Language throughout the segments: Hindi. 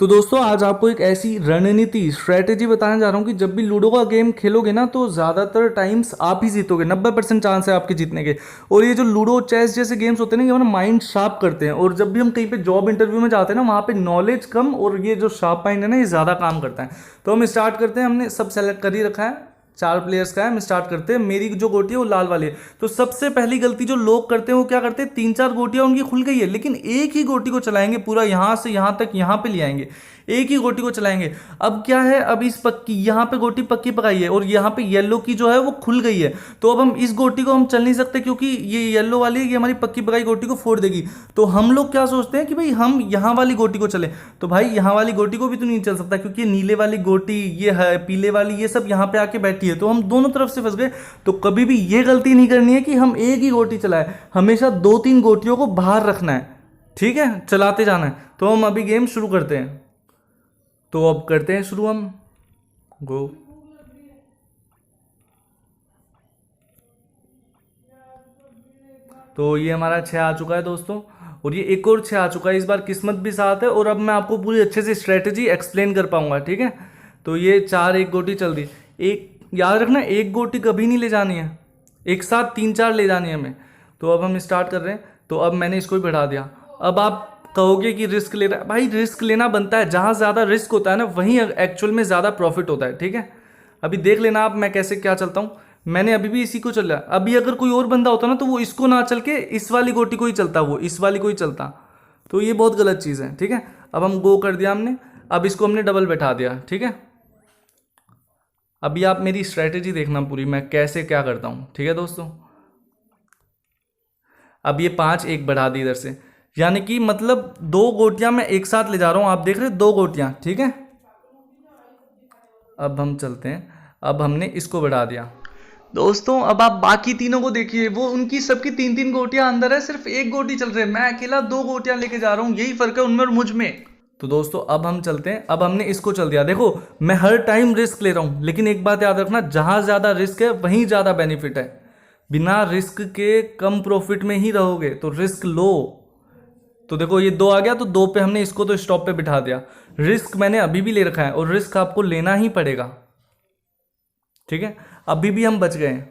तो दोस्तों आज आपको एक ऐसी रणनीति स्ट्रेटेजी बताने जा रहा हूँ कि जब भी लूडो का गेम खेलोगे ना तो ज़्यादातर टाइम्स आप ही जीतोगे। 90% चांस है आपके जीतने के। और ये जो लूडो चेस जैसे गेम्स होते हैं ना, ये हमारा माइंड शार्प करते हैं। और जब भी हम कहीं पे जॉब इंटरव्यू में जाते हैं ना, वहाँ पे नॉलेज कम और ये जो शार्प माइंड है ना, ये ज़्यादा काम करता है। तो हम स्टार्ट करते हैं। हमने सब सेलेक्ट कर ही रखा है, 4 प्लेयर्स का है। हम स्टार्ट करते हैं। मेरी जो गोटी है वो लाल वाली है। तो सबसे पहली गलती जो लोग करते हैं वो क्या करते हैं, 3-4 गोटियां उनकी खुल गई है लेकिन एक ही गोटी को चलाएंगे, पूरा यहां से यहां तक यहां पे ले आएंगे, एक ही गोटी को चलाएंगे। अब क्या है, अब इस पक्की यहाँ पे गोटी पक्की पकाई है और यहाँ पे येलो की जो है वो खुल गई है। तो अब हम इस गोटी को हम चल नहीं सकते क्योंकि ये येलो वाली ये हमारी पक्की पकाई गोटी को फोड़ देगी। तो हम लोग क्या सोचते हैं कि भाई हम यहाँ वाली गोटी को चले। तो भाई यहाँ वाली गोटी को भी तो नहीं चल सकता क्योंकि ये नीले वाली गोटी, ये है पीले वाली, ये सब यहाँ पे आके बैठी है। तो हम दोनों तरफ से फंस गए। तो कभी भी ये गलती नहीं करनी है कि हम एक ही गोटी चलाए, हमेशा 2-3 गोटियों को बाहर रखना है। ठीक है, चलाते जाना है। तो हम अभी गेम शुरू करते हैं। तो अब करते हैं शुरू हम। गो। तो ये हमारा 6 आ चुका है दोस्तों, और ये एक और 6 आ चुका है। इस बार किस्मत भी साथ है और अब मैं आपको पूरी अच्छे से स्ट्रेटेजी एक्सप्लेन कर पाऊंगा। ठीक है, तो ये 4 एक गोटी चल रही। एक याद रखना, एक गोटी कभी नहीं ले जानी है, एक साथ 3-4 ले जानी है हमें। तो अब हम स्टार्ट कर रहे हैं। तो अब मैंने इसको भी बढ़ा दिया। अब आप कहोगे कि रिस्क ले रहा है, भाई रिस्क लेना बनता है। जहाँ ज़्यादा रिस्क होता है ना, वहीं एक्चुअल में ज़्यादा प्रॉफिट होता है। ठीक है, अभी देख लेना आप मैं कैसे क्या चलता हूँ। मैंने अभी भी इसी को चला। अभी अगर कोई और बंदा होता ना तो वो इसको ना चल के इस वाली गोटी को ही चलता, वो इस वाली को ही चलता। तो ये बहुत गलत चीज़ है। ठीक है, अब हम गो कर दिया हमने। अब इसको हमने डबल बैठा दिया। ठीक है, अभी आप मेरी स्ट्रेटेजी देखना पूरी, मैं कैसे क्या करता हूँ। ठीक है दोस्तों, अब ये 5 एक बढ़ा दी इधर से, यानी कि मतलब 2 गोटियां मैं एक साथ ले जा रहा हूँ। आप देख रहे 2 गोटियां। ठीक है, अब हम चलते हैं। अब हमने इसको बढ़ा दिया दोस्तों। अब आप बाकी तीनों को देखिए, वो उनकी सबकी 3-3 गोटियां अंदर है, सिर्फ एक गोटी चल रही है। मैं अकेला 2 गोटियां लेके जा रहा हूँ। यही फर्क है उनमें और मुझ में। तो दोस्तों अब हम चलते हैं। अब हमने इसको चल दिया। देखो मैं हर टाइम रिस्क ले रहा हूँ, लेकिन एक बात याद रखना, जहां ज्यादा रिस्क है वहीं ज्यादा बेनिफिट है। बिना रिस्क के कम प्रॉफिट में ही रहोगे, तो रिस्क लो। तो देखो ये 2 आ गया, तो 2 पे हमने इसको तो स्टॉप पे बिठा दिया। रिस्क मैंने अभी भी ले रखा है और रिस्क आपको लेना ही पड़ेगा। ठीक है, अभी भी हम बच गए हैं।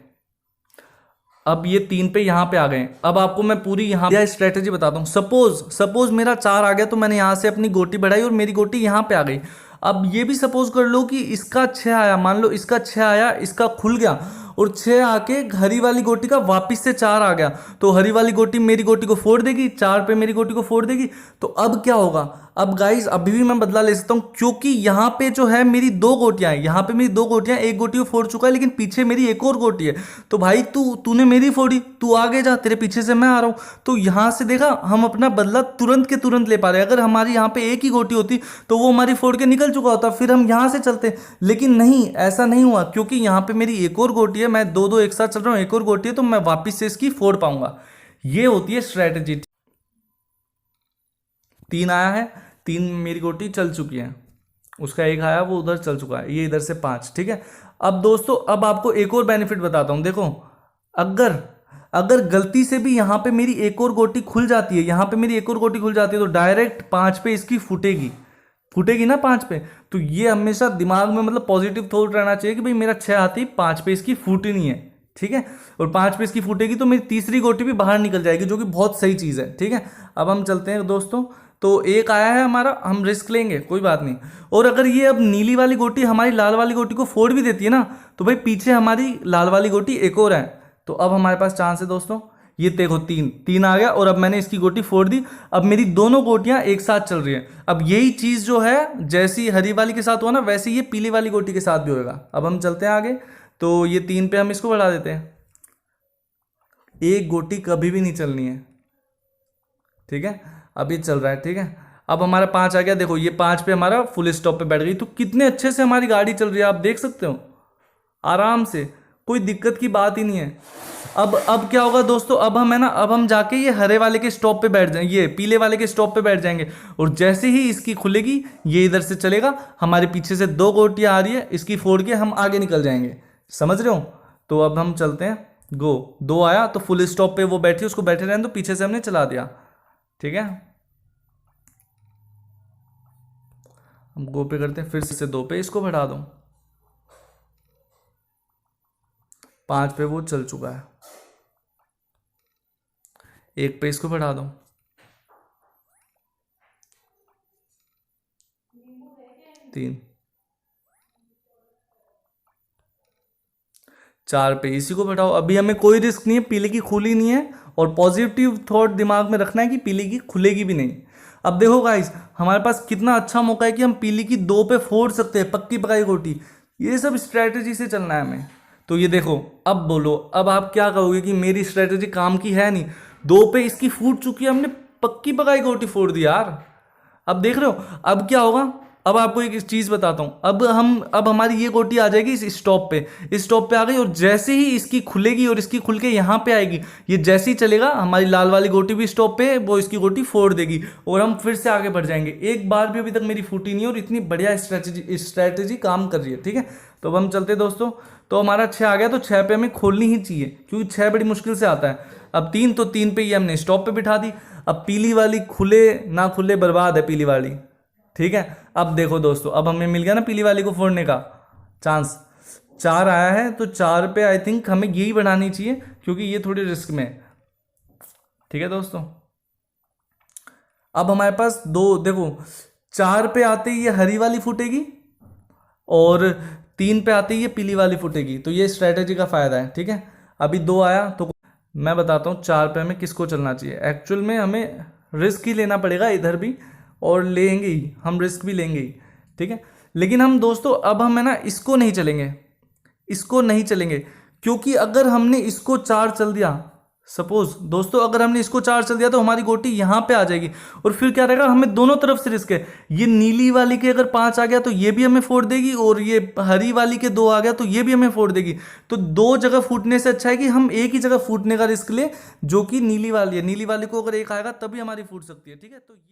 अब ये 3 पे यहाँ पे आ गए। अब आपको मैं पूरी यहाँ स्ट्रेटेजी बताता हूँ। सपोज सपोज मेरा 4 आ गया, तो मैंने यहाँ से अपनी गोटी बढ़ाई और मेरी गोटी यहाँ पे आ गई। अब ये भी सपोज कर लो कि इसका 6 आया, मान लो इसका 6 आया, इसका खुल गया और 6 आके हरी वाली गोटी का वापिस से 4 आ गया। तो हरी वाली गोटी मेरी गोटी को फोड़ देगी, 4 पे मेरी गोटी को फोड़ देगी। तो अब क्या होगा, अब गाइस अभी भी मैं बदला ले सकता हूँ क्योंकि यहाँ पे जो है मेरी 2 गोटियां हैं। यहाँ पे मेरी 2 गोटियां, एक गोटी को फोड़ चुका है लेकिन पीछे मेरी एक और गोटी है। तो भाई तूने मेरी फोड़ी, तू आगे जा, तेरे पीछे से मैं आ रहा हूँ। तो यहाँ से देखा, हम अपना बदला तुरंत के तुरंत ले पा रहे हैं। अगर हमारी यहाँ पे एक ही गोटी होती तो वो हमारी फोड़ के निकल चुका होता, फिर हम यहाँ से चलते। लेकिन नहीं, ऐसा नहीं हुआ क्योंकि यहाँ पे मेरी एक और गोटी है। मैं दो दो एक साथ चल रहा हूँ, एक और गोटी है, तो मैं वापिस से इसकी फोड़ पाऊंगा। ये होती है स्ट्रेटेजी। 3 आया है, 3 मेरी गोटी चल चुकी है। उसका एक आया, वो उधर चल चुका है। ये इधर से 5। ठीक है, अब दोस्तों अब आपको एक और बेनिफिट बताता हूं। देखो अगर अगर गलती से भी यहाँ पे मेरी एक और गोटी खुल जाती है, यहाँ पे मेरी एक और गोटी खुल जाती है, तो डायरेक्ट 5 पे इसकी फूटेगी। फूटेगी ना 5 पे। तो ये हमेशा दिमाग में मतलब पॉजिटिव थॉट रहना चाहिए कि भाई मेरा 6 आती, 5 पे इसकी फूटी नहीं है। ठीक है, और 5 पे इसकी फूटेगी तो मेरी तीसरी गोटी भी बाहर निकल जाएगी, जो कि बहुत सही चीज़ है। ठीक है, अब हम चलते हैं दोस्तों। तो एक आया है हमारा, हम रिस्क लेंगे, कोई बात नहीं। और अगर ये अब नीली वाली गोटी हमारी लाल वाली गोटी को फोड़ भी देती है ना, तो भाई पीछे हमारी लाल वाली गोटी एक और है। तो अब हमारे पास चांस है दोस्तों। ये देखो 3 आ गया और अब मैंने इसकी गोटी फोड़ दी। अब मेरी दोनों गोटियां एक साथ चल रही हैं। अब यही चीज जो है, जैसी हरी वाली के साथ हुआ ना, वैसे ये पीली वाली गोटी के साथ भी होगा। अब हम चलते हैं आगे। तो ये 3 पे हम इसको बढ़ा देते हैं। एक गोटी कभी भी नहीं चलनी है। ठीक है, अभी चल रहा है। ठीक है, अब हमारा 5 आ गया। देखो ये 5 पे हमारा फुल स्टॉप पे बैठ गई। तो कितने अच्छे से हमारी गाड़ी चल रही है, आप देख सकते हो आराम से, कोई दिक्कत की बात ही नहीं है। अब क्या होगा दोस्तों, अब हम है ना, अब हम जाके ये हरे वाले के स्टॉप पे बैठ जाएंगे, ये पीले वाले के स्टॉप पे बैठ जाएंगे। और जैसे ही इसकी खुलेगी ये इधर से चलेगा, हमारे पीछे से 2 गोटियां आ रही है, इसकी फोड़ के हम आगे निकल जाएंगे। समझ रहे हो। तो अब हम चलते हैं। गो। 2 आया तो फुल स्टॉप पे वो बैठी, उसको बैठे रहने तो पीछे से हमने चला दिया। ठीक है, हम गो पे करते हैं, फिर से 2 पे इसको बढ़ा दो, 5 पे वो चल चुका है, 1 पे इसको बढ़ा दो, 3, 4 पे इसी को बढ़ाओ। अभी हमें कोई रिस्क नहीं है, पीले की खुली नहीं है, और पॉजिटिव थॉट दिमाग में रखना है कि पीली की खुलेगी भी नहीं। अब देखो गाइस, हमारे पास कितना अच्छा मौका है कि हम पीली की 2 पे फोड़ सकते हैं, पक्की पकाई गोटी। ये सब स्ट्रैटेजी से चलना है हमें। तो ये देखो, अब बोलो, अब आप क्या कहोगे कि मेरी स्ट्रैटेजी काम की है नहीं? 2 पे इसकी फूट चुकी है, हमने पक्की पकाई गोटी फोड़ दी यार। अब देख रहे हो अब क्या होगा? अब आपको एक चीज बताता हूँ। अब हमारी ये गोटी आ जाएगी इस स्टॉप पे, इस स्टॉप पे आ गई, और जैसे ही इसकी खुलेगी और इसकी खुल के यहाँ पे आएगी, ये जैसे ही चलेगा हमारी लाल वाली गोटी भी स्टॉप पे, वो इसकी गोटी फोड़ देगी और हम फिर से आगे बढ़ जाएंगे। एक बार भी अभी तक मेरी फूटी नहीं है और इतनी बढ़िया स्ट्रैटेजी काम कर रही है। ठीक है, तो अब हम चलते हैं दोस्तों। तो हमारा 6 आ गया, तो 6 पे हमें खोलनी ही चाहिए क्योंकि 6 बड़ी मुश्किल से आता है। अब 3, तो 3 पे ये हमने स्टॉप पे बिठा दी। अब पीली वाली खुले ना खुले बर्बाद है पीली वाली। ठीक है, अब देखो दोस्तों, अब हमें मिल गया ना पीली वाली को फोड़ने का चांस। 4 आया है, तो 4 पे आई थिंक हमें यही बढ़ानी चाहिए क्योंकि ये थोड़ी रिस्क में है। ठीक है दोस्तों, अब हमारे पास 2, देखो 4 पे आते ही ये हरी वाली फूटेगी और 3 पे आते ही ये पीली वाली फूटेगी। तो ये स्ट्रैटेजी का फायदा है। ठीक है, अभी 2 आया, तो मैं बताता हूँ 4 पे हमें किसको चलना चाहिए। एक्चुअल में हमें रिस्क ही लेना पड़ेगा इधर भी, और लेंगे ही हम, रिस्क भी लेंगे ही। ठीक है, लेकिन हम दोस्तों अब हम है ना इसको नहीं चलेंगे, इसको नहीं चलेंगे, क्योंकि अगर हमने इसको 4 चल दिया, सपोज दोस्तों अगर हमने इसको 4 चल दिया तो हमारी गोटी यहाँ पे आ जाएगी, और फिर क्या रहेगा, हमें दोनों तरफ से रिस्क है। ये नीली वाली के अगर 5 आ गया तो ये भी हमें फोड़ देगी, और ये हरी वाली के 2 आ गया तो ये भी हमें फोड़ देगी। तो 2 जगह फूटने से अच्छा है कि हम एक ही जगह फूटने का रिस्क ले, जो कि नीली वाली है। नीली वाली को अगर 1 आएगा तभी हमारी फूट सकती है। ठीक है, तो ये